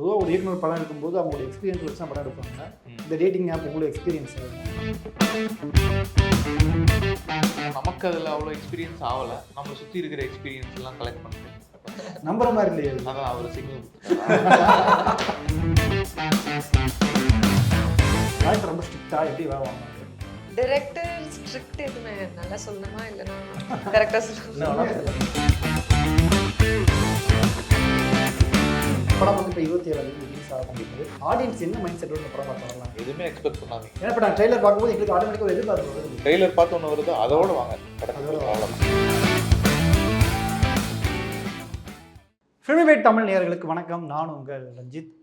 பொதுவாக ஒரு இயக்குனர் படம் எடுக்கும்போது அவங்களோட எக்ஸ்பீரியன்ஸ் வச்சு தான் படம் எடுப்பாங்க. இந்த டேட்டிங் ஆப் உங்களோட எக்ஸ்பீரியன்ஸ் நமக்கு அதில் அவ்வளோ எக்ஸ்பீரியன்ஸ் ஆகலை. நம்ம சுற்றி இருக்கிற எக்ஸ்பீரியன்ஸ் எல்லாம் கலெக்ட் பண்ணிட்டு நம்புற மாதிரி இல்லையா? அதான் அவர் சிங்கிள் டேரக்டர் ரொம்ப ஸ்ட்ரிக்டாக எப்படி வாங்க? டைரக்டர் ஸ்ட்ரிக்ட் எதுவுமே நல்லா சொல்லணுமா இல்லைன்னா கரெக்டாக சொல்லணும்? படம் வந்து இப்போ 27 ரிலீஸ் ஆகும்போது ஆடியன்ஸ் என்ன மைண்ட் செட்டோட இந்த படம் பார்த்து வரலாம்? எதுவுமே எக்ஸ்பெக்ட் பண்ணாதீங்க. ஏன்னா இப்போ நான் ட்ரெய்லர் பார்க்கும்போது எங்களுக்கு ஆட்டோமேட்டிக்காக ஒரு எதிர்பார்ப்பு வருது. ட்ரெய்லர் பார்த்து ஒன்று வருது, அதோட வாங்க அதோட அவ்வளோதான். ஃபில்மிவேட் தமிழ் நேயர்களுக்கு வணக்கம். நான் உங்கள் ரஞ்சித்.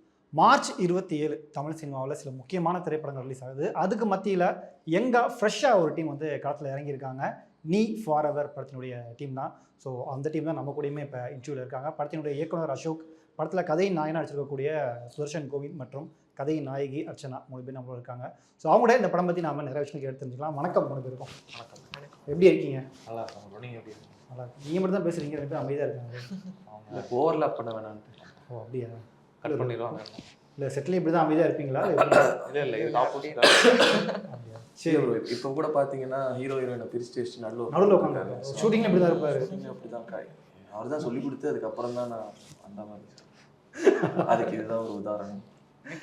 மார்ச் 27 தமிழ் சினிமாவில் சில முக்கியமான திரைப்படங்கள் ரிலீஸ் ஆகுது. அதுக்கு மத்தியில் யங்காக ஃப்ரெஷ்ஷாக ஒரு டீம் வந்து களத்தில் இறங்கியிருக்காங்க. நீ ஃபார் எவர் படத்தினுடைய டீம் தான். ஸோ அந்த டீம் தான் நம்ம கூடயுமே இப்போ இன்டர்வியூவில் இருக்காங்க. படத்தினுடைய இயக்குனர் அசோக், படத்தில் கதையின் நாயனாக நடிச்சிருக்கக்கூடிய சுதர்ஷன் கோவிந்த் மற்றும் கதையின் நாயகி அர்ச்சனா 3 பேர் நம்மளோட இருக்காங்க. ஸோ அவங்களோட இந்த படம் பற்றி நாம நிறைய விஷயங்கள் எடுத்து தெரிஞ்சுக்கலாம். வணக்கம் 3 பேருக்கும். வணக்கம். எப்படி இருக்கீங்க? நல்லா இருக்காங்க. நீங்கள் எப்படி இருக்கீங்க? நல்லா இருக்கு. நீங்கள் மட்டும் தான் பேசுகிறீங்க, 2 பேரும் அமைதியாக இருக்காங்க. அவங்க ஓவர்லாப் பண்ண வேணான்ட்டு. ஓ அப்படியா? கட் பண்ணிடுவாங்க. இல்லை செட்டில் இப்படி தான் அமைதியாக இருப்பீங்களா? இல்லை இது ஆப்போசிட். அப்படியா? சரி ப்ரோ, இப்போ கூட பார்த்தீங்கன்னா ஹீரோ ஹீரோயினை பிரிச்சு வச்சு நடுவில் உட்காந்து ஷூட்டிங்கில் இப்படி தான் இருப்பார். அப்படி தான் அவர் தான் சொல்லி கொடுத்து அதுக்கப்புறம் தான் நான் அந்த மாதிரி அதுக்கு இதுதான் ஒரு உதாரணம்.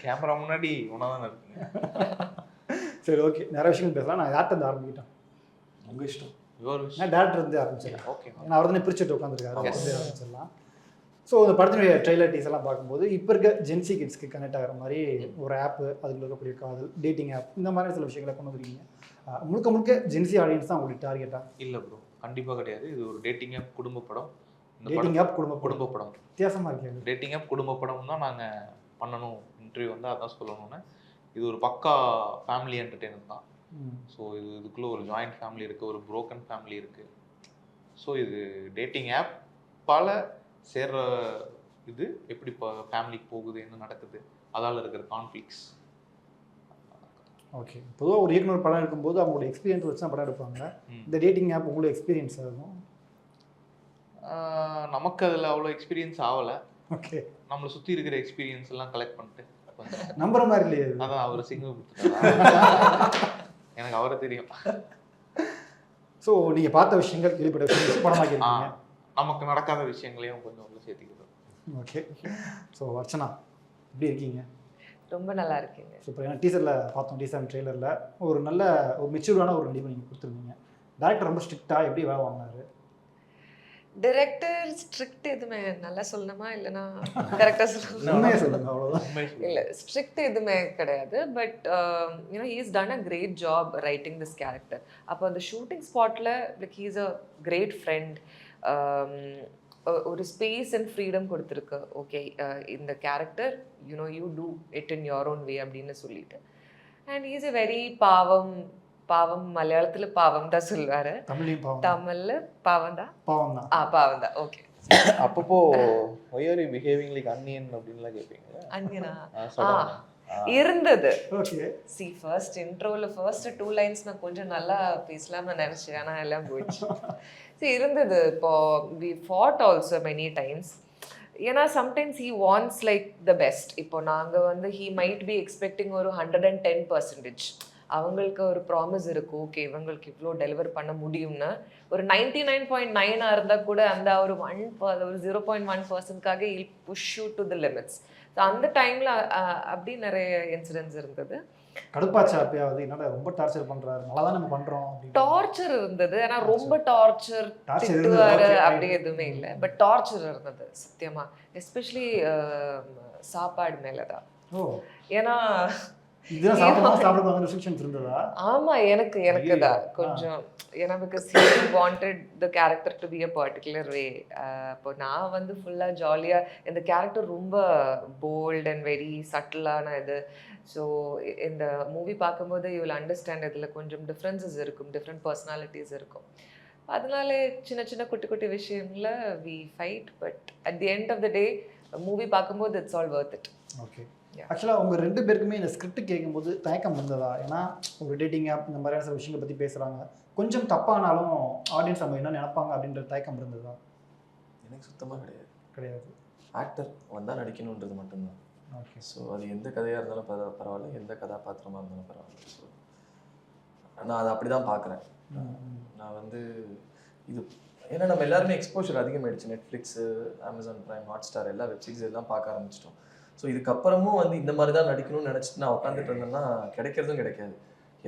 கேமரா முன்னாடி ஒன்றா தான் இருக்கீங்க. சரி ஓகே, நிறைய விஷயங்கள் பேசலாம். நான் யார்கிட்ட இருந்து ஆரம்பிக்கிட்டேன்? உங்கள் இஷ்டம். நான் டேரக்டர் இருந்து ஆரம்பிச்சிடலாம். ஓகே. ஏன்னா அவர் தானே பிரிச்சுட்டு உட்காந்துருக்காரு, அவர் வந்து ஆரம்பிச்சிடலாம். ஸோ இந்த படத்தினுடைய ட்ரெய்லர் டீஸ் எல்லாம் பார்க்கும்போது இப்போ இருக்க ஜென்சி கிட்ஸ்க்கு கனெக்ட் ஆகிற மாதிரி ஒரு ஆப்பு, அதுக்குள்ள இருக்கக்கூடிய காதல், டேட்டிங் ஆப், இந்த மாதிரி சில விஷயங்களை கொண்டு வந்துருக்கீங்க. முழுக்க முழுக்க ஜென்சி ஆடியன்ஸ் தான் உங்களுக்கு டார்கெட்டா? இல்லை ப்ரோ, கண்டிப்பாக கிடையாது. இது ஒரு டேட்டிங் ஆப் குடும்ப படம். டேட்டிங் ஆப் குடும்ப படம் வித்தியாசமாக இருக்கேன். டேட்டிங் ஆப் குடும்ப படம் தான் நாங்கள் பண்ணணும். இன்டர்வியூ வந்து அதான் சொல்லணும்னு. இது ஒரு பக்கா ஃபேமிலி என்டர்டெயின்மெண்ட் தான். ஸோ இதுக்குள்ளே ஒரு ஜாயிண்ட் ஃபேமிலி இருக்குது, ஒரு புரோக்கன் ஃபேமிலி இருக்குது. ஸோ இது டேட்டிங் ஆப் பல சேர்ற இது எப்படி இப்போ ஃபேமிலிக்கு போகுது, என்ன நடக்குது, அதால் இருக்கிற கான்ஃப்ளிக்ஸ். ஓகே, பொதுவாக ஒரு இயக்குனர் படம் எடுக்கும்போது அவங்களோட எக்ஸ்பீரியன்ஸ் வச்சு தான் படம் எடுப்பாங்க. இந்த டேட்டிங் ஆப் உங்களோட எக்ஸ்பீரியன்ஸ் ஆகும்? நமக்கு அதில் அவ்வளோ எக்ஸ்பீரியன்ஸ் ஆகலை. ஓகே, நம்மளை சுற்றி இருக்கிற எக்ஸ்பீரியன்ஸ் எல்லாம் கலெக்ட் பண்ணிட்டு நம்புற மாதிரி இல்லையா? அதான் அவர் சிங்கிள் கொடுத்துட்டாரு. எனக்கு அவரை தெரியும். ஸோ நீங்கள் பார்த்த விஷயங்கள், கேள்விப்பட்ட விஷயங்கள் படமாக்கிருக்கீங்க. நமக்கு நடக்காத விஷயங்களையும் கொஞ்சம் உள்ள சேர்த்துக்கிறோம். ஓகே. ஸோ அர்ச்சனா எப்படி இருக்கீங்க? ரொம்ப நல்லா இருக்கீங்க. சூப்பர். ஏன்னா டீசரில் பார்த்தோம், டீசர் ட்ரெய்லரில் ஒரு நல்ல ஒரு மெச்சூர்டான ஒரு நடிப்பை நீங்கள் கொடுத்துருந்தீங்க. டேரக்டர் ரொம்ப ஸ்ட்ரிக்டாக எப்படி வேலை வாங்கினாரு? டைரக்டர் ஸ்ட்ரிக்ட் எதுவுமே நல்லா சொல்லணுமா இல்லைன்னா கரெக்டாக சொல்லணும்? உண்மையை சொல்லுங்க, அவ்வளோதான். இல்லை ஸ்ட்ரிக்ட் எதுவுமே கிடையாது. But you know he is done a great job writing this character. அப்போ அந்த ஷூட்டிங் ஸ்பாட்டில் like he is a great friend. ஒரு ஸ்பேஸ் அண்ட் ஃப்ரீடம் கொடுத்துருக்கு. ஓகே, இந்த character you know you do it in your own way அப்படின்னு சொல்லிட்டு. And he is a very பாவம் மலையாளத்தில் பாவம் தான் சொல்லுவார், தமிழில் பாவம் தான். பாவம் தான். ஓகே. அப்பப்போ why are you behaving like onion அப்படின்லாம் கேட்பீங்க. அன்னியனா இருந்தது. ஓகே. சி ஃபர்ஸ்ட் இன்ட்ரோவில் ஃபர்ஸ்ட் 2 lines நான் கொஞ்சம் நல்லா பேசலாம்னு நினச்சேன், ஆனால் எல்லாம் போயிடுச்சு. சி இருந்தது. இப்போ வி ஃபாட் ஆல்சோ மெனி டைம்ஸ். ஏன்னா sometimes he wants like the best. இப்போ நாங்கள் வந்து ஹீ மைட் பி எக்ஸ்பெக்டிங் ஒரு 110%. அவங்களுக்கு ஒரு ப்ராமிஸ் இருக்கும், ஓகே இவங்களுக்கு இவ்வளோ டெலிவர் பண்ண முடியும்னா. ஒரு 99.9 இருந்தால் கூட அந்த ஒரு 0.1%க்காக will push you to the limits. So அந்த டைமில் அப்படி நிறைய இன்சிடென்ட்ஸ் இருந்தது. கடுப்பாச்சா அப்பயாவது? என்னடா ரொம்ப டார்ச்சர் பண்ணுறாரு, நல்லா தான் நம்ம பண்ணுறோம். டார்ச்சர் இருந்தது, ஆனால் ரொம்ப டார்ச்சர் திட்டுவாரு அப்படி எதுவுமே இல்லை. பட் டார்ச்சர் இருந்தது சத்தியமாக, எஸ்பெஷலி சாப்பாடு மேலே தான். ஓ, ஏன்னா ஆமா, எனக்கு தான் கொஞ்சம். ஏன்னா because he wanted the character to be a particular way. அப்போ நான் வந்து ஃபுல்லாக ஜாலியாக, இந்த கேரக்டர் ரொம்ப போல்ட் அண்ட் வெரி சட்டிலான இது. ஸோ இந்த மூவி பார்க்கும்போது யூ வில் அண்டர்ஸ்டாண்ட் இதில் கொஞ்சம் டிஃப்ரென்சஸ் இருக்கும், டிஃப்ரெண்ட் பர்சனாலிட்டிஸ் இருக்கும். அதனால சின்ன சின்ன குட்டி குட்டி விஷயம்ல we fight. But at the end of the day movie பார்க்கும்போது it's all worth it. Okay. ஆக்சுவலாக உங்கள் 2 பேருக்குமே இந்த ஸ்கிரிப்ட் கேட்கும்போது தயக்கம் இருந்ததா? ஏன்னா ஒரு டேட்டிங் ஆப் இந்த மாதிரியான சில விஷயங்களை பற்றி பேசுகிறாங்க, கொஞ்சம் தப்பானாலும் ஆடியன்ஸ் நம்ம என்ன நினைப்பாங்க அப்படின்ற தயக்கம் இருந்ததா? எனக்கு சுத்தமாக கிடையாது. கிடையாது. ஆக்டர் வந்தால் நடிக்கணுன்றது மட்டும்தான். ஸோ அது எந்த கதையாக இருந்தாலும் பரவாயில்ல, எந்த கதாபாத்திரமாக இருந்தாலும் பரவாயில்ல. ஸோ நான் அதை அப்படி தான் பார்க்குறேன். நான் வந்து இது ஏன்னா நம்ம எல்லாருமே எக்ஸ்போஷர் அதிகமாகிடுச்சு. நெட்ஃப்ளிக்ஸு, அமேசான் ப்ரைம், ஹாட்ஸ்டார் எல்லா வெப்சீரிஸ் எல்லாம் பார்க்க ஆரம்பிச்சிட்டோம். ஸோ இதுக்கப்புறமும் வந்து இந்த மாதிரி தான் நடிக்கணும்னு நினச்சிட்டு நான் உட்காந்துட்டு இருந்தேன்னா கிடைக்கிறதும் கிடைக்காது.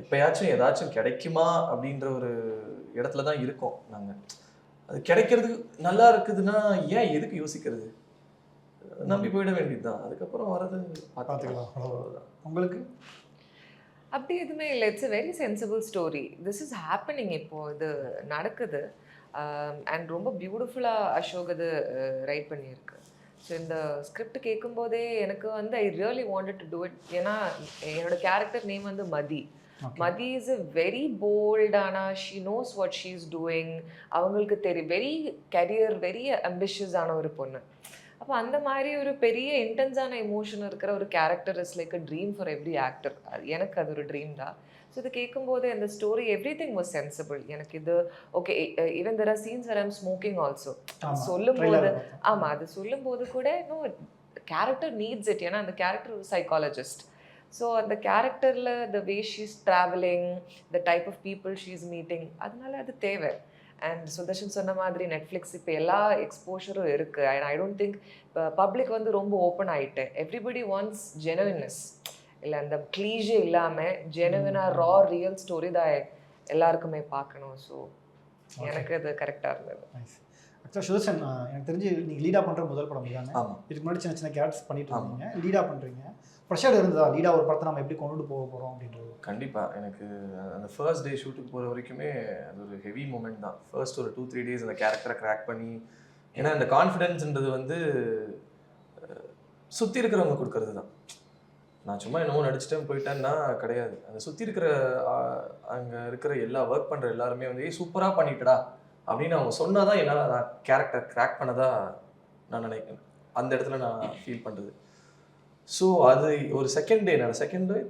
எப்போயாச்சும் ஏதாச்சும் கிடைக்குமா அப்படின்ற ஒரு இடத்துல தான் இருக்கோம் நாங்கள். அது கிடைக்கிறது நல்லா இருக்குதுன்னா ஏன் எதுக்கு யோசிக்கிறது, நம்பி போயிட வேண்டியது தான். அதுக்கப்புறம் வரது பார்த்துக்கலாம், அவ்வளவுதான். உங்களுக்கு அப்படி எதுவுமே இல்லை. It's a very sensible story. This is happening. இப்போ இது நடக்குது. அண்ட் ரொம்ப பியூட்டிஃபுல்லாக அசோக் அது ரைட் பண்ணியிருக்கு. ஸோ இந்த ஸ்கிரிப்ட் கேட்கும்போதே எனக்கு வந்து I really wanted to do it. ஏன்னா என்னோட கேரக்டர் நேம் வந்து Mathi. Mathi is a very போல்டான, she knows what she is doing. அவங்களுக்கு தெரியும், வெரி கரியர், வெரி அம்பிஷியஸான ஒரு பொண்ணு. அப்போ அந்த மாதிரி ஒரு பெரிய இன்டென்ஸான எமோஷன் இருக்கிற ஒரு character is like a dream for every actor. எனக்கு அது ஒரு ட்ரீம் தான். ஸோ இது கேட்கும்போது இந்த story everything was sensible. எனக்கு இது okay. Even there are scenes where I'm smoking also. சொல்லும்போது ஆமாம், அது சொல்லும்போது கூட நோ கேரக்டர் நீட்ஸ் இட். ஏன்னா அந்த கேரக்டர் ஒரு சைக்காலஜிஸ்ட். ஸோ அந்த கேரக்டரில் the way she's travelling, the type of people she's meeting, அதனால அது தேவை. அண்ட் சுதர்ஷன் சொன்ன மாதிரி நெட்ஃப்ளிக்ஸ் இப்போ எல்லா எக்ஸ்போஷரும் இருக்குது. அண்ட் ஐ டோன்ட் திங்க் இப்போ பப்ளிக் வந்து ரொம்ப ஓப்பன் ஆகிட்டு எவ்ரிபடி வாண்ட்ஸ் ஜெனுவின்னஸ். இல்லை அந்த க்ளீஷே இல்லாமல் ஜெனுவினாக ரா ரியல் ஸ்டோரி தான் எல்லாருக்குமே பார்க்கணும். ஸோ எனக்கு அது கரெக்டாக இருந்தது. ஆக்சுவலாக சுதர்ஷன், எனக்கு தெரிஞ்சு நீங்கள் லீடாக பண்ணுற முதல் படம் தானே? ஆமாம். இதுக்கு முன்னாடி சின்ன சின்ன கேரக்டர்ஸ் பண்ணிட்டு இருந்தீங்க, லீடாக பண்ணுறீங்க. ப்ரெஷர் இருந்ததா லீடாக ஒரு படத்தை நம்ம எப்படி கொண்டுட்டு போக போகிறோம் அப்படின்றது? கண்டிப்பாக. எனக்கு அந்த ஃபர்ஸ்ட் டே ஷூட்டுக்கு போகிற வரைக்குமே அது ஒரு ஹெவி மூமெண்ட் தான். ஃபர்ஸ்ட் ஒரு 2-3 டேஸ் அந்த கேரக்டரை கிராக் பண்ணி, ஏன்னா அந்த கான்ஃபிடென்ஸ்ன்றது வந்து சுற்றி இருக்கிறவங்க கொடுக்கறது தான். நான் சும்மா என்னவோ நடிச்சிட்டேன் போயிட்டேன்னா கிடையாது. அந்த சுற்றி இருக்கிற அங்கே இருக்கிற எல்லா ஒர்க் பண்ணுற எல்லாருமே வந்து சூப்பராக பண்ணிட்டடா அப்படின்னு அவங்க சொன்னால் தான் என்னால் நான் கேரக்டர் கிராக் பண்ணதா நான் நினைக்கிறேன். அந்த இடத்துல நான் ஃபீல் பண்ணுறது. ஸோ அது ஒரு செகண்ட் டே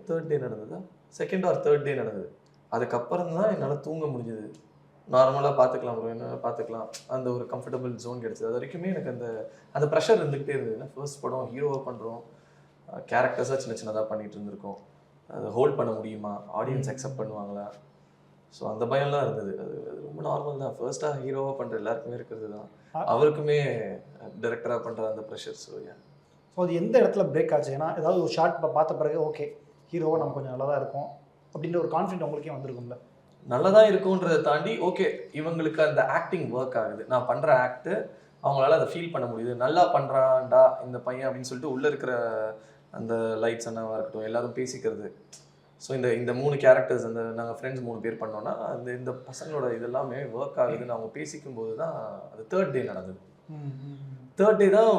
தேர்ட் டே நடந்ததா, செகண்ட் ஆர் தேர்ட் டே நடந்தது. அதுக்கப்புறம் தான் என்னால் தூங்க முடிஞ்சது. நார்மலாக பார்த்துக்கலாம் ப்ரோ, என்னால் பார்த்துக்கலாம், அந்த ஒரு கம்ஃபர்டபுள் ஜோன் கிடச்சிது. அது வரைக்குமே எனக்கு அந்த ப்ரெஷர் இருந்துகிட்டே இருந்தது. ஏன்னா ஃபர்ஸ்ட் படம் ஹீரோவாக பண்ணுறோம், கேரக்டர்ஸாக சின்ன சின்னதாக பண்ணிகிட்டு இருந்திருக்கோம். அதை ஹோல்ட் பண்ண முடியுமா, ஆடியன்ஸ் அக்செப்ட் பண்ணுவாங்களா, ஸோ அந்த பயம்லாம் இருந்தது. அது ரொம்ப நார்மல் தான். ஃபர்ஸ்ட்டாக ஹீரோவாக பண்ணுற எல்லாருக்குமே இருக்கிறது தான். அவருக்குமே டைரக்டராக பண்ணுற அந்த ப்ரெஷர். ஸோ அது எந்த இடத்துல பிரேக் ஆச்சு? ஏன்னா ஏதாவது ஒரு ஷார்ட் பார்த்த பிறகு ஓகே ஹீரோவாக நம்ம கொஞ்சம் நல்லா தான் இருக்கும் அப்படின்ற ஒரு கான்ஃபிடென்ட் உங்களுக்கே வந்திருக்கும்ல? நல்லா தான் இருக்குன்றதை தாண்டி ஓகே இவங்களுக்கு அந்த ஆக்டிங் ஒர்க் ஆகுது, நான் பண்ணுற ஆக்டு அவங்களால அதை ஃபீல் பண்ண முடியுது, நல்லா பண்ணுறான்டா இந்த பையன் அப்படின்னு சொல்லிட்டு உள்ளே இருக்கிற அந்த லைட்ஸ் என்னவாக இருக்கட்டும் எல்லாரும் பேசிக்கிறது. ஸோ இந்த 3 கேரக்டர்ஸ், அந்த நாங்கள் ஃப்ரெண்ட்ஸ் 3 பேர் பண்ணோன்னா இந்த பசங்களோட இதெல்லாமே ஒர்க் ஆகுதுன்னு அவங்க பேசிக்கும்போது தான் அது தேர்ட் டே நடந்தது. தேர்ட் டே தான்.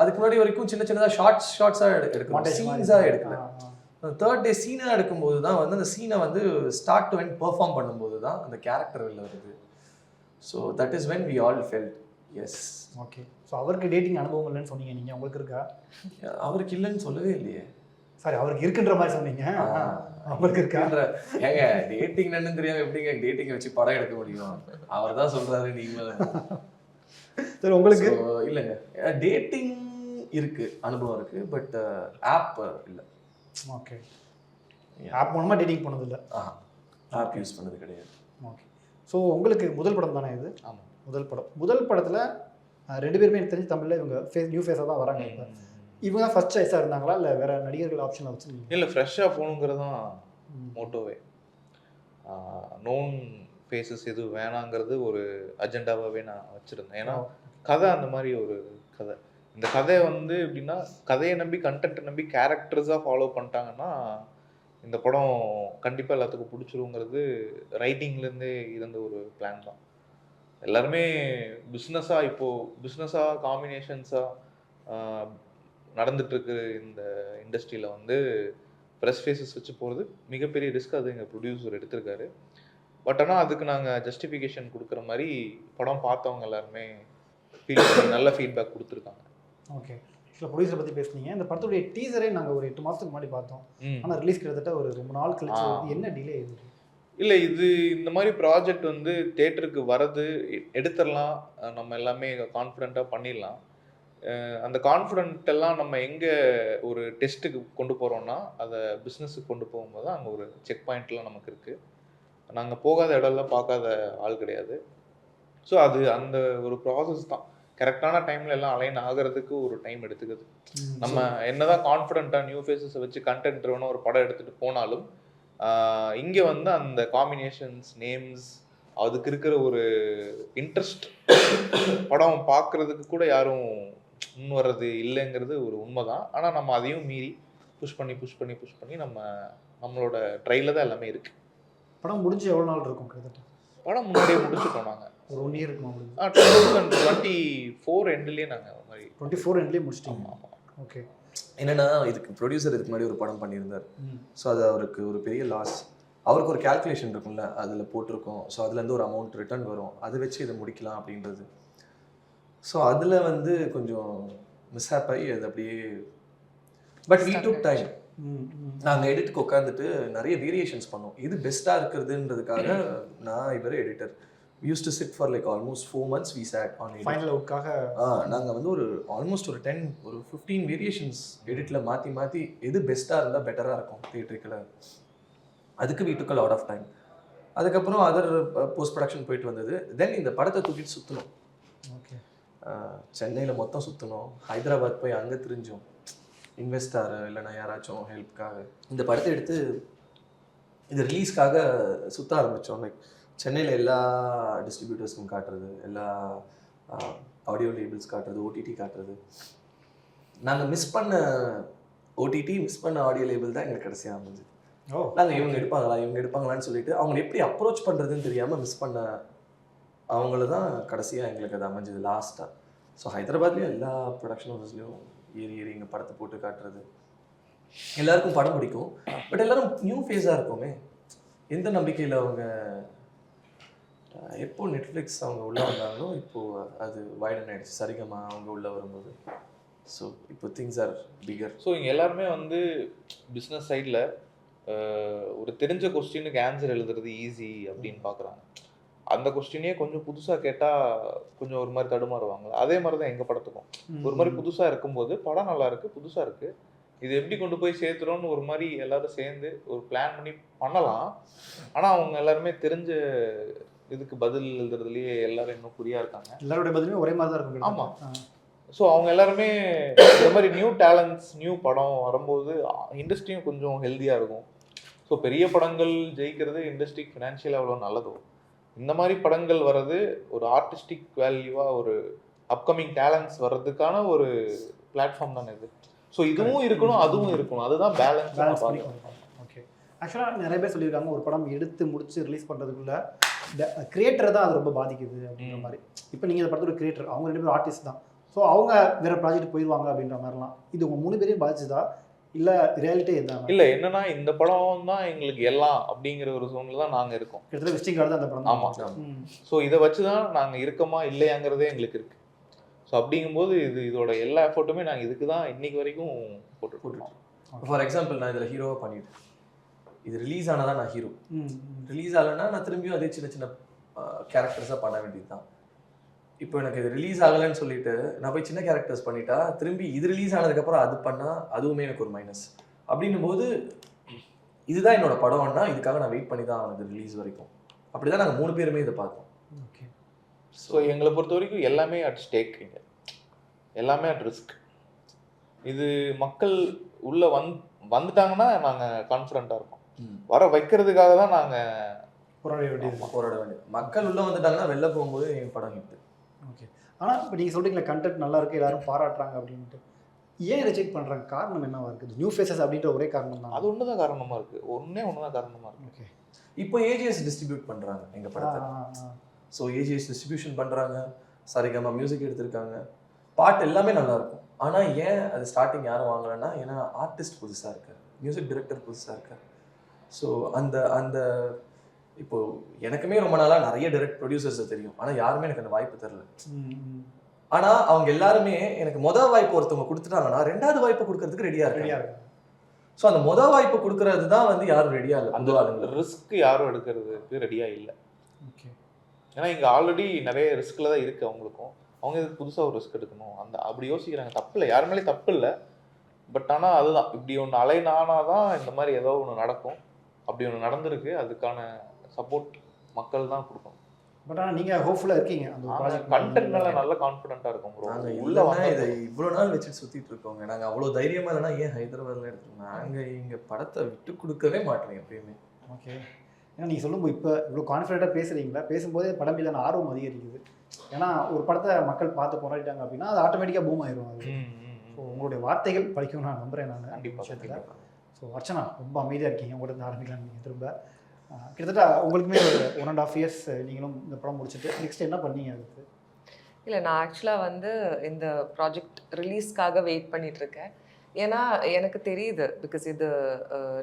அதுக்கு முன்னாடி வரைக்கும் சின்ன சின்னதாக ஷார்ட்ஸாக எடுக்கணும், சீன்ஸாக எடுக்கல. தேர்ட் டே சீனாக எடுக்கும்போது தான் வந்து அந்த சீனை வந்து ஸ்டார்ட் டு எண்ட் பெர்ஃபார்ம் பண்ணும்போது தான் அந்த கேரக்டர் வெளில வருது. So that is when we all felt yes. Okay. So அவருக்கு டேட்டிங் அனுபவம் இல்லைன்னு சொன்னீங்க நீங்கள், உங்களுக்கு இருக்கா? அவருக்கு இல்லைன்னு சொல்லவே இல்லையே. சாரி, அவருக்கு இருக்குன்ற மாதிரி சொன்னீங்க. அவருக்கு இருக்கா? ஏங்க டேட்டிங் என்னன்னு தெரியாம எப்படிங்க டேட்டிங்கை வச்சு படம் எடுக்க முடியும்? அவர் தான் சொல்றாரு. நீங்களும் சரி, உங்களுக்கு இல்லைங்க டேட்டிங் இருக்கு, அனுபவம் இருக்கு, பட் ஆப் இல்லை. ஓகே. ஆப் மூலமாக டேட்டிங் போனது இல்லை? ஆப் யூஸ் பண்ணது கிடையாது. ஓகே. ஸோ உங்களுக்கு முதல் படம் தானே இது? ஆமாம், முதல் படத்தில் 2 பேருமே எனக்கு தெரிஞ்சு தமிழில் இவங்க நியூ ஃபேஸாக தான் வராங்க. இப்போ இவங்க தான் ஃபர்ஸ்ட் சாய்ஸாக இருந்தாங்களா இல்லை வேற நடிகர்கள் ஆப்ஷனில் வச்சுருந்தீங்க? இல்லை ஃப்ரெஷ்ஷாக போகணுங்கிறது தான் மோட்டோவே. நோன் ஃபேஸஸ் எதுவும் வேணாங்கிறது ஒரு அஜெண்டாவாகவே நான் வச்சுருந்தேன். ஏன்னா கதை அந்த மாதிரி ஒரு கதை. இந்த கதையை வந்து எப்படின்னா கதையை நம்பி கண்டென்ட்டை நம்பி கேரக்டர்ஸாக ஃபாலோ பண்ணிட்டாங்கன்னா இந்த படம் கண்டிப்பாக எல்லாத்துக்கும் பிடிச்சிருங்கிறது ரைட்டிங்லேருந்தே இருந்த ஒரு பிளான் தான். எல்லாருமே பிஸ்னஸாக காம்பினேஷன்ஸாக நடந்துட்டுருக்கு இந்த இண்டஸ்ட்ரியில் வந்து ப்ரெஸ் ஃபேஸஸ் வச்சு போகிறது மிகப்பெரிய ரிஸ்க். அது எங்கள் ப்ரொடியூசர் எடுத்திருக்காரு. பட் ஆனால் அதுக்கு நாங்கள் ஜஸ்டிஃபிகேஷன் கொடுக்குற மாதிரி படம் பார்த்தவங்க எல்லாருமே நல்ல ஃபீட்பேக் கொடுத்துருக்காங்க. ஓகே. ஆக்சுவலாக ப்ரொடியூசரை பற்றி பேசுனீங்க. இந்த படத்துடைய டீசரே நாங்கள் ஒரு 8 மாதத்துக்கு முன்னாடி பார்த்தோம். ஆனால் ரிலீஸ் கிட்டத்தட்ட ஒரு ரொம்ப நாள் கழிச்சு. என்ன டிலே இது? இல்லை, இது இந்த மாதிரி ப்ராஜெக்ட் வந்து தேட்டருக்கு வரது எடுத்துடலாம், நம்ம எல்லாமே கான்ஃபிடென்ட்டாக பண்ணிடலாம். அந்த கான்ஃபிடென்ட் எல்லாம் நம்ம எங்கே ஒரு டெஸ்ட்டுக்கு கொண்டு போகிறோம்னா அதை பிஸ்னஸுக்கு கொண்டு போகும்போது அங்கே ஒரு செக் பாயிண்ட்லாம் நமக்கு இருக்குது. நாங்கள் போகாத இடம்லாம் பார்க்காத ஆள் கிடையாது. ஸோ அது அந்த ஒரு ப்ராசஸ் தான். கரெக்டான டைமில் எல்லாம் அலைன் ஆகிறதுக்கு ஒரு டைம் எடுத்துக்குது. நம்ம என்னதான் கான்ஃபிடென்ட்டாக நியூ ஃபேஸஸை வச்சு கண்டென்ட் ட்ரிவனாக ஒரு படம் எடுத்துகிட்டு போனாலும் இங்கே வந்து அந்த காம்பினேஷன்ஸ், நேம்ஸ், அதுக்கு இருக்கிற ஒரு இன்ட்ரெஸ்ட் படம் பார்க்குறதுக்கு கூட யாரும் முன் வர்றது இல்லைங்கிறது ஒரு உண்மை தான். ஆனால் நம்ம அதையும் மீறி புஷ் பண்ணி நம்மளோட ட்ரையில் தான் எல்லாமே இருக்குது. படம் முடிஞ்சு எவ்வளோ நாள் இருக்கும் கிட்டத்தட்ட? படம் முன்னாடியே முடிச்சுட்டோம் நாங்கள். ஒரு 1 இயர் இருக்குமா முடிஞ்சு? 2024 எண்ட்லேயே நாங்கள் மாதிரி 24 எண்ட்லேயே முடிச்சிட்டோம். ஆமாம். ஓகே. என்னன்னா இதுக்கு ப்ரொடியூசர் இதுக்கு முன்னாடி ஒரு படம் பண்ணியிருந்தார். ஸோ அது அவருக்கு ஒரு பெரிய லாஸ். அவருக்கு ஒரு கால்குலேஷன் இருக்கும்ல, அதில் போட்டிருக்கோம். ஸோ அதுலேருந்து ஒரு அமௌண்ட் ரிட்டர்ன் வரும், அதை வச்சு இதை முடிக்கலாம் அப்படின்றது. ஸோ அதில் வந்து கொஞ்சம் மிஸ்ஹேப் ஆகி அது அப்படியே. But we took time. நாங்கள் எடிட்டுக்கு உட்காந்துட்டு நிறைய வேரியேஷன்ஸ் பண்ணோம். இது பெஸ்ட்டாக இருக்கிறதுன்றதுக்காக நான் இவர் editor used to sit for like almost 4 months we sat on it. Final அவுட்காக நாங்கள் வந்து ஒரு ஆல்மோஸ்ட் ஒரு 15 வேரியேஷன்ஸ் எடிட்டில் மாற்றி எது பெஸ்ட்டாக இருந்தால் பெட்டராக இருக்கும் தியேட்டரிக்கில். அதுக்கு we took a lot of time. அதுக்கப்புறம் அதர் போஸ்ட் ப்ரொடக்ஷன் போயிட்டு வந்தது. தென் இந்த படத்தை தூக்கிட்டு சுற்றணும். ஓகே. சென்னையில் மொத்தம் சுற்றணும், ஹைதராபாத் போய் அங்கே தெரிஞ்சோம் இன்வெஸ்டார் இல்லைன்னா யாராச்சும் ஹெல்ப்காக. இந்த படத்தை எடுத்து இது ரிலீஸ்க்காக சுற்ற ஆரம்பித்தோம். லைக் சென்னையில் எல்லா டிஸ்ட்ரிபியூட்டர்ஸ்க்கும் காட்டுறது, எல்லா ஆடியோ லேபிள்ஸ் காட்டுறது, ஓடிடி காட்டுறது. நாங்கள் மிஸ் பண்ண ஓடிடி, மிஸ் பண்ண ஆடியோ லேபிள் தான் எங்களுக்கு கடைசியாக அமைஞ்சு. நாங்கள் இவங்க எடுப்பாங்களான்னு சொல்லிட்டு அவங்களை எப்படி அப்ரோச் பண்ணுறதுன்னு தெரியாமல் மிஸ் பண்ண அவங்கள தான் கடைசியாக எங்களுக்கு அது அமைஞ்சது லாஸ்ட்டாக. ஸோ ஹைதராபாத்லேயும் எல்லா ப்ரொடக்ஷன் ஹவுஸ்லேயும் ஏறி இங்கே படத்தை போட்டு காட்டுறது. எல்லாருக்கும் படம் பிடிக்கும், பட் எல்லாரும் நியூ ஃபேஸாக இருக்குமே. எந்த நம்பிக்கையில் அவங்க எப்போ நெட்ஃப்ளிக்ஸ் அவங்க உள்ளே வந்தாங்களோ இப்போது அது வைடன் ஆகிடுச்சு, சரிகமா அவங்க உள்ளே வரும்போது. ஸோ இப்போ திங்ஸ் ஆர் பிகர். ஸோ இங்கே எல்லாருமே வந்து பிஸ்னஸ் சைடில் ஒரு தெரிஞ்ச கொஸ்டினுக்கு ஆன்சர் எழுதுறது ஈஸி அப்படின்னு பார்க்குறாங்க. அந்த கொஸ்டினே கொஞ்சம் புதுசாக கேட்டால் கொஞ்சம் ஒரு மாதிரி தடுமாறுவாங்க. அதே மாதிரி தான் எங்கள் படத்துக்கும் ஒரு மாதிரி புதுசாக இருக்கும்போது படம் நல்லா இருக்குது, புதுசாக இருக்குது, இது எப்படி கொண்டு போய் சேர்த்துறோன்னு ஒரு மாதிரி எல்லாரும் சேர்ந்து ஒரு பிளான் பண்ணி பண்ணலாம். ஆனால் அவங்க எல்லாருமே தெரிஞ்ச இதுக்கு பதில் எழுதுறதுலேயே எல்லாரும் இன்னும் குறியாக இருக்காங்க. எல்லாருடைய பதிலுமே ஒரே மாதிரி தான் இருக்கும். ஆமாம். ஸோ அவங்க எல்லாருமே இந்த மாதிரி நியூ டேலண்ட்ஸ், நியூ படம் வரும்போது இண்டஸ்ட்ரியும் கொஞ்சம் ஹெல்த்தியாக இருக்கும். ஸோ பெரிய படங்கள் ஜெயிக்கிறது இண்டஸ்ட்ரிக்கு ஃபினான்ஷியலாக அவ்வளோ நல்லதோ, இந்த மாதிரி படங்கள் வர்றது ஒரு ஆர்டிஸ்டிக் வேல்யூவாக ஒரு அப்கமிங் டேலண்ட்ஸ் வர்றதுக்கான ஒரு பிளாட்ஃபார்ம் தானே இது. ஸோ இதுவும் இருக்கணும், அதுவும் இருக்கணும், அதுதான் பேலன்ஸ் பண்ணி. ஓகே. ஆக்சுவலாக நிறைய பேர் சொல்லியிருக்காங்க ஒரு படம் எடுத்து முடிச்சு ரிலீஸ் பண்ணுறதுக்குள்ள கிரியேட்டரை தான் அது ரொம்ப பாதிக்குது அப்படின்ற மாதிரி. இப்போ நீங்கள் இந்த படத்தோட கிரியேட்டர், அவங்க 2 பேரும் ஆர்டிஸ்ட் தான். ஸோ அவங்க வேற ப்ராஜெக்ட் போயிடுவாங்க அப்படின்ற மாதிரிலாம். இது உங்கள் 3 பேரையும் பாதிச்சுதா இல்லை ரியாலிட்டி எதுதான்? இல்லை, என்னன்னா இந்த படம் தான் எங்களுக்கு எல்லாம் அப்படிங்கிற ஒரு சூழ்நிலை தான் நாங்கள் இருக்கோம். கிட்டத்தட்ட விசிட்டிங் கார்டு தான் அந்த படம். ஆமாம். ஸோ இதை வச்சு தான் நாங்கள் இருக்கோமா இல்லையாங்கிறதே எங்களுக்கு இருக்குது. ஸோ அப்படிங்கும்போது இதோட எல்லா எஃபர்ட்டுமே நாங்கள் இதுக்கு தான் இன்னைக்கு வரைக்கும் போட்டுருக்கோம். ஃபார் எக்ஸாம்பிள் நான் இதில் ஹீரோவாக பண்ணிட்டு இது ரிலீஸ் ஆனால் தான் நான் ஹீரோ. ரிலீஸ் ஆகலைன்னா நான் திரும்பியும் அதே சின்ன சின்ன கேரக்டர்ஸாக பண்ண வேண்டியது தான். இப்போ எனக்கு இது ரிலீஸ் ஆகலைன்னு சொல்லிட்டு நான் போய் சின்ன கேரக்டர்ஸ் பண்ணிட்டா திரும்பி இது ரிலீஸ் ஆனதுக்கப்புறம் அது பண்ணால் அதுவுமே எனக்கு ஒரு மைனஸ். அப்படின்னும் போது இதுதான் என்னோட படம்னா இதுக்காக நான் வெயிட் பண்ணி தான் ஆனது ரிலீஸ் வரைக்கும். அப்படி தான் நாங்கள் 3 பேருமே இதை பார்த்தோம். ஓகே. ஸோ எங்களை பொறுத்த வரைக்கும் எல்லாமே அட் ஸ்டேக், இங்கே எல்லாமே அட் ரிஸ்க். இது மக்கள் உள்ளே வந்துட்டாங்கன்னா நாங்கள் கான்ஃபிடண்ட்டாக இருக்கோம். வர வைக்கிறதுக்காக தான் நாங்கள் போராட வேண்டியது. மக்கள் உள்ளே வந்துட்டாங்கன்னா வெளில போகும்போது எங்கள் படம் ஹிட். ஓகே. ஆனால் இப்போ நீங்கள் சொல்கிறீங்களா கண்டென்ட் நல்லா இருக்குது, எல்லாரும் பாராட்டுறாங்க அப்படின்ட்டு, ஏன் ரிஜெக்ட் பண்ணுறாங்க? காரணம் என்னவா இருக்குது? நியூ ஃபேஸஸ் அப்படின்ற ஒரே காரணம் தான். அது ஒன்று தான் காரணமாக இருக்குது, ஒன்று தான் காரணமாக இருக்குது. ஓகே. இப்போ ஏஜிஎஸ் டிஸ்ட்ரிபியூட் பண்ணுறாங்க எங்கள் படத்தை. ஸோ ஏஜிஎஸ் டிஸ்ட்ரிபியூஷன் பண்ணுறாங்க, சரிகமா மியூசிக் எடுத்திருக்காங்க, பாட்டு எல்லாமே நல்லாயிருக்கும். ஆனால் ஏன் அது ஸ்டார்டிங் யாரும் வாங்கலைன்னா ஏன்னா ஆர்டிஸ்ட் புதுசாக இருக்கார், மியூசிக் டைரக்டர் புதுசாக இருக்கார். ஸோ அந்த இப்போது எனக்குமே ரொம்ப நாளாக நிறைய டைரக்ட் ப்ரொடியூசர்ஸை தெரியும், ஆனால் யாருமே எனக்கு அந்த வாய்ப்பு தரல. ஆனால் அவங்க எல்லாருமே எனக்கு மொதல் வாய்ப்பு ஒருத்தவங்க கொடுத்துட்டாங்கன்னா 2வது வாய்ப்பு கொடுக்கறதுக்கு ரெடியாக இருக்காங்க. ஸோ அந்த மொதல் வாய்ப்பு கொடுக்கறது தான் வந்து யாரும் ரெடியாக இல்லை. அந்த ரிஸ்க் யாரும் எடுக்கிறதுக்கு ரெடியாக இல்லை. ஓகே. ஏன்னா இங்கே ஆல்ரெடி நிறைய ரிஸ்கில் தான் இருக்குது அவங்களுக்கும். அவங்க இதுக்கு புதுசாக ஒரு ரிஸ்க் எடுக்கணும் அப்படி யோசிக்கிறாங்க. தப்பு இல்லை, யாருமே தப்பு இல்லை. பட் ஆனால் அதுதான் இப்படி ஒன்று அலைனானால் தான் இந்த மாதிரி ஏதோ ஒன்று நடக்கும். அப்படி ஒன்று நடந்திருக்கு. அதுக்கான சப்போர்ட் மக்கள் தான் கொடுக்கணும். பட் ஆனால் நீங்கள் ஹோப்ஃபுல்லாக இருக்கீங்க அந்த ப்ராஜெக்ட் கண்டென்ட் மேலே நல்ல கான்ஃபிடென்ட்டாக இருக்கும் ப்ரோ. நாங்கள் உள்ள உள்ள வந்து இதை இவ்வளோ நாள் வச்சுட்டு சுற்றிட்டு இருக்கோங்க. நாங்கள் அவ்வளோ தைரியமாக இல்லைனா ஏன் ஹைதராபாத்தில் எடுத்துருக்கோம். நாங்கள் இங்கே படத்தை விட்டு கொடுக்கவே மாட்டோம் எப்பயுமே. ஓகே. ஏன்னா நீங்கள் சொல்லும்போது இப்போ இவ்வளோ கான்ஃபிடென்ட்டாக பேசுகிறீங்களா, பேசும்போதே படம் மீதான ஆர்வம் அதிகரிக்குது. ஏன்னா ஒரு படத்தை மக்கள் பார்த்து போராடிட்டாங்க அப்படின்னா அது ஆட்டோமேட்டிக்காக பூம் ஆயிரும். அது ஸோ உங்களுடைய வார்த்தைகள் படிக்கும் நான் நம்புகிறேன் நான் விஷயத்தில். ஸோ அர்ச்சனா ரொம்ப அமைதியாக இருக்கீங்க. உங்கள்கிட்ட ஆரம்பிக்கலாம் நீங்கள் திரும்ப. கிட்டத்தட்ட உங்களுக்குமே ஒரு 1.5 years நீங்களும் இந்த படம் முடிச்சுட்டு நெக்ஸ்ட் என்ன பண்ணீங்க அதுக்கு? இல்லை, நான் ஆக்சுவலாக வந்து இந்த ப்ராஜெக்ட் ரிலீஸ்க்காக வெயிட் பண்ணிட்டு இருக்கேன். ஏன்னா எனக்கு தெரியுது, பிகாஸ் இது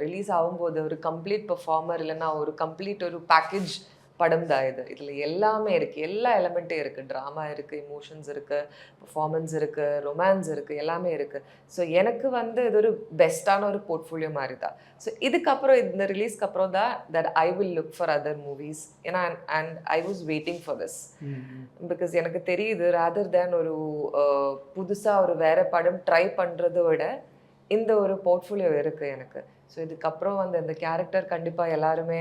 ரிலீஸ் ஆகும்போது ஒரு கம்ப்ளீட் பெர்ஃபார்மர் இல்லைன்னா ஒரு கம்ப்ளீட் ஒரு பேக்கேஜ் படம் தான் இது. இதில் எல்லாமே இருக்குது, எல்லா எலமெண்ட்டும் இருக்குது. ட்ராமா இருக்குது, இமோஷன்ஸ் இருக்குது, பெர்ஃபார்மன்ஸ் இருக்குது, ரொமான்ஸ் இருக்குது, எல்லாமே இருக்குது. ஸோ எனக்கு வந்து இது ஒரு பெஸ்ட்டான ஒரு போர்ட்ஃபோலியோ மாதிரி தான். ஸோ இதுக்கப்புறம் இந்த ரிலீஸ்க்கு அப்புறம் தான் that I will look for other movies. ஏன்னா and I was waiting for this because எனக்கு தெரியுது ரேதர் தேன் ஒரு புதுசாக ஒரு வேறு படம் ட்ரை பண்ணுறதை விட இந்த ஒரு போர்ட்ஃபோலியோ இருக்குது எனக்கு. ஸோ இதுக்கப்புறம் வந்து இந்த கேரக்டர் கண்டிப்பாக எல்லாருமே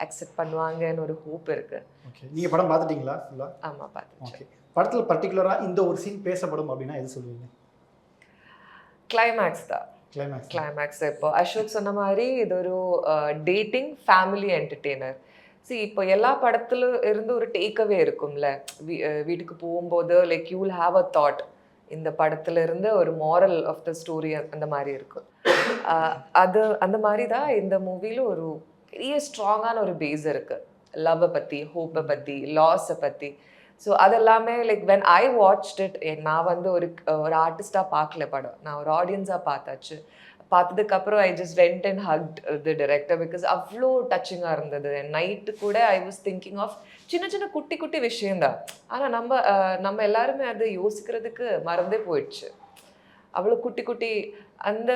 அக்செப்ட் பண்ணுவாங்கன்னு ஒரு ஹோப் இருக்குது. ஓகே. நீங்கள் படம் பார்த்துட்டீங்களா ஃபுல்லாக? ஆமாம், பார்த்துட்டேன். ஓகே. படத்தில் பர்டிகுலராக இந்த ஒரு சீன் பேசப்படும் அப்படின்னா எது சொல்லுவீங்க? கிளைமேக்ஸ் தான். கிளைமேக்ஸ் இப்போ அசோக் சொன்ன மாதிரி இது ஒரு டேட்டிங் ஃபேமிலி என்டர்டெய்னர். இப்போ எல்லா படத்துல இருந்து ஒரு டேக்அவே இருக்கும்ல, வீட்டுக்கு போகும்போது like you will have a thought. இந்த படத்துல இருந்து ஒரு மாரல் ஆஃப் த ஸ்டோரி அந்த மாதிரி இருக்கும். அது அந்த மாதிரி தான் இந்த மூவில ஒரு பெரிய ஸ்ட்ராங்கான ஒரு பேஸ் இருக்கு. லவ்வை பற்றி, ஹோப்பை பற்றி, லாஸை பற்றி. ஸோ அதெல்லாமே like when I watched it, நான் வந்து ஒரு ஆர்டிஸ்டாக பார்க்கல படம், நான் ஒரு ஆடியன்ஸாக பார்த்தாச்சு. பார்த்ததுக்கப்புறம் I just went and hugged the director because அவ்வளோ டச்சிங்காக இருந்தது. நைட்டு கூட ஐ வாஸ் திங்கிங் ஆஃப் சின்ன சின்ன குட்டி குட்டி விஷயந்தான். ஆனால் நம்ம எல்லாருமே அதை யோசிக்கிறதுக்கு மறந்தே போயிடுச்சு. அவ்வளோ குட்டி குட்டி அந்த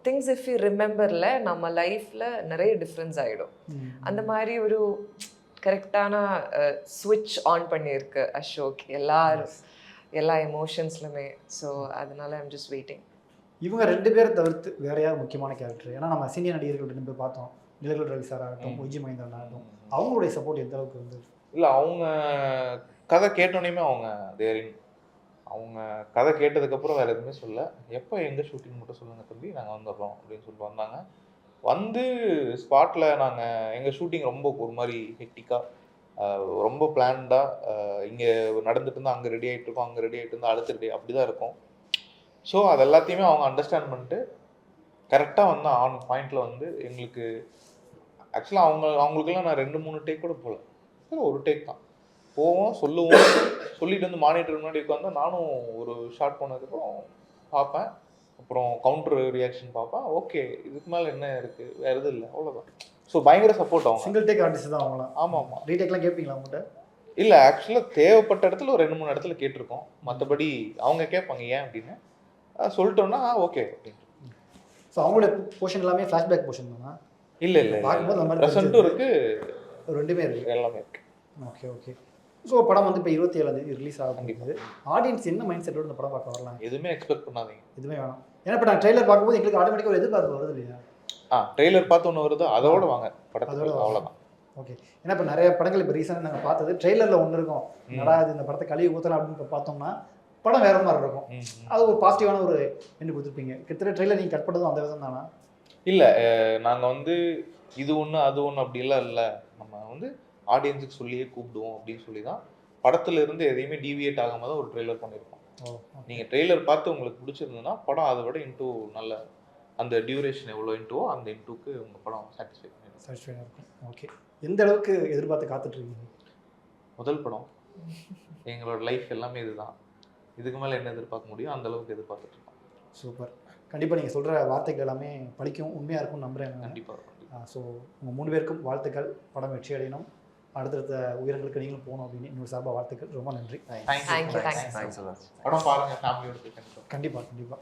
திங்ஸ் இஃப் யூ ரிமெம்பர்ல நம்ம லைஃப்பில் நிறைய டிஃப்ரென்ஸ் ஆகிடும். அந்த மாதிரி ஒரு கரெக்டான ஸ்விட்ச் ஆன் பண்ணியிருக்கு அசோக் எல்லா எமோஷன்ஸ்லுமே. ஸோ அதனால ஐம் ஜஸ்ட் வெயிட்டிங். இவங்க 2 பேரை தவிர்த்து வேற யார் முக்கியமான கேரக்டர்? ஏன்னா நம்ம சீனியர் நடிகர்கள் 2 பேர் பார்த்தோம், நிலகல் ரவி சார் ஆகட்டும், ஒய்ஜி மகேந்திரன் ஆகட்டும். அவங்களுடைய சப்போர்ட் எந்த அளவுக்கு இருந்தது? இல்லை, அவங்க கதை கேட்டோன்னே அவங்க அவங்க கதை கேட்டதுக்கப்புறம் வேறு எதுவுமே சொல்ல, எப்போ எங்கள் ஷூட்டிங் மட்டும் சொல்லுங்கள் தம்பி, நாங்கள் வந்துடுறோம் அப்படின்னு சொல்லிட்டு வந்தாங்க. வந்து ஸ்பாட்டில் நாங்கள் எங்கள் ஷூட்டிங் ரொம்ப ஒரு மாதிரி ஹெக்டிக்காக ரொம்ப பிளான்டாக இங்கே நடந்துட்டு இருந்தால் அங்கே ரெடி ஆகிட்டு இருக்கோம், அங்கே ரெடி ஆகிட்டு இருந்தால் அடுத்த ரெடி அப்படி தான் இருக்கும். ஸோ அது எல்லாத்தையுமே அவங்க அண்டர்ஸ்டாண்ட் பண்ணிட்டு கரெக்டாக வந்து ஆன் பாயிண்டில் வந்து எங்களுக்கு ஆக்சுவலாக அவங்களுக்கெல்லாம் நான் 2-3 டேக் கூட போகல, ஒரு டேக் தான் போவோம், சொல்லுவோம், சொல்லிட்டு வந்து மானிட்டர் முன்னாடி உட்காந்து நானும் ஒரு ஷார்ட் போனதுக்கப்புறம் பார்ப்பேன், அப்புறம் கவுண்டர் ரியாக்ஷன் பார்ப்பேன். ஓகே, இதுக்கு மேலே என்ன இருக்குது, வேறு எதுவும் இல்லை, அவ்வளோதான். ஸோ பயங்கர சப்போர்ட் அவங்க. சிங்கிள் டேக் ஆர்டிஸ்ட் தான் அவங்களாம். ஆமாம். ரீடேக்லாம் கேட்பீங்களா அவங்கள்ட்ட? இல்லை, ஆக்சுவலாக தேவைப்பட்ட இடத்துல ஒரு 2-3 இடத்துல கேட்டிருக்கோம். மற்றபடி அவங்க கேட்பாங்க ஏன் அப்படின்னு சொல்லிட்டோன்னா ஓகே அப்படின்னு. ஸோ அவங்களோட போர்ஷன் எல்லாமே ஃப்ளாஷ்பேக் போர்ஷன் தானா? இல்லை பார்க்கும்போது அந்த மாதிரி ப்ரெசென்ட்டும் இருக்குது, 2மே இருக்குது, எல்லாமே இருக்குது. ஓகே. ஸோ படம் வந்து இப்போ 27 ரிலீஸ் ஆகுது. ஆடியன்ஸ் என்ன மைண்ட் செட்டோட இந்த படம் பார்க்க வரலாம்? எதுவுமே எக்ஸ்பெக்ட் பண்ணாதீங்க, எதுவுமே வேணாம். ஏன்னா இப்போ நான் ட்ரெய்லர் பார்க்கும்போது எங்களுக்கு ஆட்டோமேட்டிக்காக ஒரு எதிர்பார்ப்பு வருது இல்லையா? ட்ரெய்லர் பார்த்து ஒன்று வருது, அதோட வாங்க படத்தோட, அவ்வளோதான். ஓகே. ஏன்னா இப்போ நிறைய படங்கள் இப்போ ரீசெண்டாக நாங்கள் பார்த்தது ட்ரெய்லரில் ஒன்று இருக்கும், என்னடா இது இந்த படத்தை கழுவி ஊற்றலாம் அப்படின்னு இப்போ பார்த்தோம்னா படம் வேறு மாதிரி இருக்கும். அது ஒரு பாசிட்டிவான ஒரு எண்ணு கொடுத்துருப்பீங்க. கிட்டத்தட்ட ட்ரெய்லர் நீங்கள் கட் பண்ணதும் அந்த விதம் தானா? இல்லை, நாங்கள் வந்து இது ஒன்று அது ஒன்று அப்படிலாம் இல்லை, நம்ம வந்து ஆடியன்ஸுக்கு சொல்லியே கூப்பிடுவோம் அப்படின்னு சொல்லி தான் படத்துல இருந்து எதையுமே டீவியேட் ஆகாம தான் ஒரு ட்ரெய்லர் பண்ணியிருக்கோம். நீங்கள் ட்ரெய்லர் பார்த்து உங்களுக்கு பிடிச்சிருந்ததுன்னா படம் அதை விட இன்டூ நல்ல அந்த டியூரேஷன் எவ்வளோ இன்டூவோ அந்த இன்டூக்கு உங்கள் படம் சாட்டிஸ்ஃபைடாக இருக்கும். ஓகே. எந்த அளவுக்கு எதிர்பார்த்து காத்துட்ருக்கீங்க? முதல் படம், எங்களோட லைஃப் எல்லாமே இதுதான், இதுக்கு மேலே என்ன எதிர்பார்க்க முடியும், அந்த அளவுக்கு எதிர்பார்த்துட்ருக்கோம். சூப்பர். கண்டிப்பாக நீங்கள் சொல்கிற வார்த்தைகள் எல்லாமே படிக்கும், உண்மையாக இருக்கும்னு நம்புகிறேன். கண்டிப்பாக. ஸோ உங்கள் 3 பேருக்கும் வாழ்த்துக்கள், படம் வெற்றி அடையணும், அடுத்தடுத்த உயரங்களுக்கு நீங்களும் போகணும் அப்படின்னு இன்னொரு சார்பாக வாழ்த்துக்கள். ரொம்ப நன்றி. தேங்க்யூ. படம் பாருங்கள், ஃபேமிலியோட. கண்டிப்பாக.